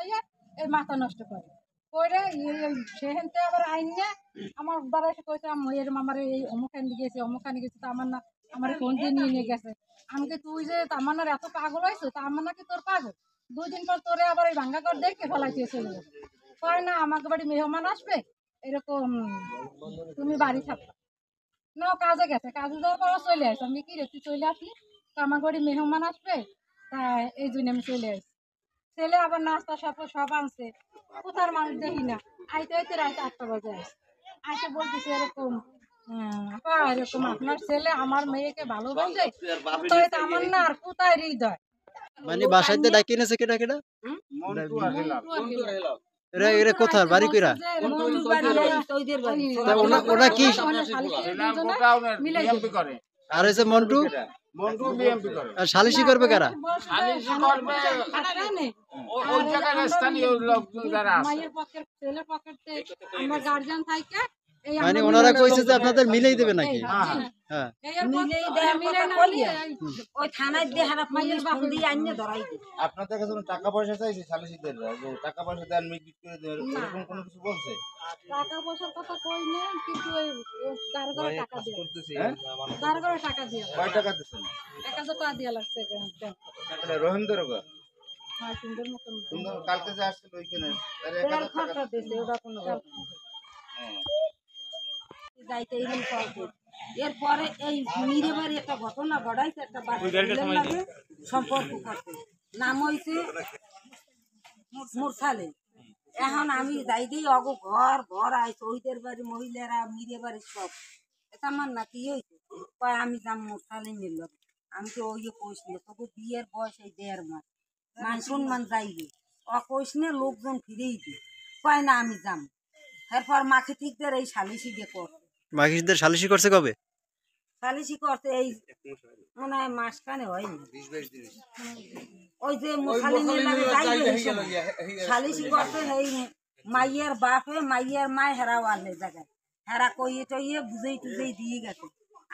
হয়ে এই মাথা নষ্ট করে করে সেখানতে আবার আইন না আমার দ্বারা এসে কইছে আমার এই অমুখানে গেছে অমুখানে গেছে তা আমার না আমার ফোন দিয়ে নিয়ে গেছে আমাকে তুই যে আমার না এত পাগল হয়েছো তা আমার নাকি তোর পাগল 2 দিন পর তোরে আবার এই ভাঙ্গা ঘর দেখে ফেলাইতে চলে যাবে কয় না আমাকে বাড়ি মেহমান আসবে এরকম তুমি বাড়ি থাকবা না কাজে গেছে কাজে যাওয়ার পর চলে আসে আমি কি রে তুই চলে আসলি তো আমার বাড়ি মেহমান আসবে তা এই জন্য আমি চলে আসি ছেলে আবার নাস্তা সব আনছে কোথার মানুষ দেখি না আইতে আইতে রাত 8টা বাজে আসে বলতেছে এরকম আপা এরকম আপনার ছেলে আমার মেয়েকে ভালোবাসে কোথায় আমার না আর কোথায় হৃদয় মানে বাসাইতে ডাকি নেছে কেডা কেডা এরা এরা কোথার বাড়ি কইরা ওরা কি আর এসে মন্টু মন্টু বিএমপি করে আর সালিশি করবে কারা সালিশি করবে ওই জায়গায় স্থানীয় লোকজন যারা আছে মায়ের পক্ষের ছেলের পক্ষে আমরা গার্জিয়ান থাইকে মানে ওনারা কইছে যে আপনাদের মিলেই দেবে নাকি হ্যাঁ মিলেই দেয় মিলে না বলিয়া ওই থানায় দিয়ে হারা পুলিশ ফোন দিয়ে আইনে ধরাই দে আপনাদের কাছে টাকা পয়সা চাইছে সালিসিদের যে টাকা পয়সা দেন মিট করে দেন এরকম কোনো কিছু বলছে টাকা পয়সার কথা কই না কিন্তু ওই কারগরে টাকা দিয়ে করতেছি কারগরে টাকা দিয়ে কয় টাকা দিছেন 1000 টাকা দিয়া লাগছে এটা রোহিন্দর গো হ্যাঁ সুন্দর মতন সুন্দর কালকে যে আসছিল ওইখানে তাহলে 1000 টাকা দিছে ওটা কোনো যাইতে এইরকম করবে এরপরে এই মিরে বাড়ি একটা ঘটনা ঘটাইছে একটা বাচ্চা লাগে সম্পর্ক করতে নাম হইছে মুরসালে এখন আমি যাই দিই অগো ঘর ঘর আইছে ওইদের বাড়ি মহিলারা মিরে বাড়ি সব এটা আমার নাকি হয়েছে কয় আমি যাম মুরসালে নিল আমি তো ওই কইস নে তোকে বিয়ের বয়স এই 1.5 মাস মান সম্মান যাইবে অকইস নে লোকজন ফিরেই দি কয় না আমি যাম এরপর মাখিতিকদের এই সালিশি দিয়ে করছে মাখিদের সালিশি করছে কবে সালিশি করতে এই মনে হয় মাসখানে হয়নি 20-22 দিন ওই যে মুসালিনের লাগে সালিশি করতে এই মাইয়ের বাপে মাইয়ের মায় হেরা ওয়ালে জায়গায় হেরা কইয়ে টইয়ে বুঝেই টুঝেই দিয়ে গেছে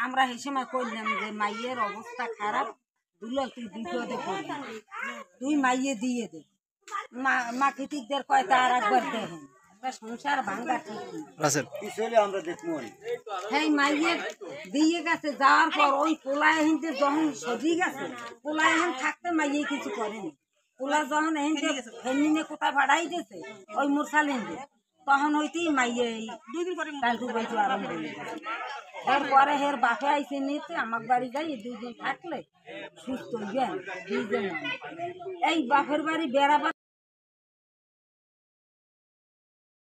আমরা সেই সময় কইলাম যে মাইয়ের অবস্থা খারাপ দুলো তুই বিপদে পড়বি তুই মাইয়ে দিয়ে দে মাখিতিকদের কয় তার একবার দেখেন সংসার ভাঙ্গা ঠিক আমরা দেখবো হ্যাঁ মাইয়ের দিয়ে গেছে যাওয়ার পর ওই পোলা এহিনতে যখন সজি গেছে পোলা এখন থাকতে মাইয়ে কিছু করেনি পোলা যখন এহিনতে ফেমিনে কোথায় ভাড়াই দিয়েছে ওই মুরসালিনকে তখন হইতেই মাইয়ে 2 দিন পরে কালটু বাইটু আরম্ভ হয়ে গেছে এরপরে হের বাপে আইসে নিতে আমার বাড়ি যাই 2 দিন থাকলে সুস্থ হইবেন এই বাপের বাড়ি বেড়াবার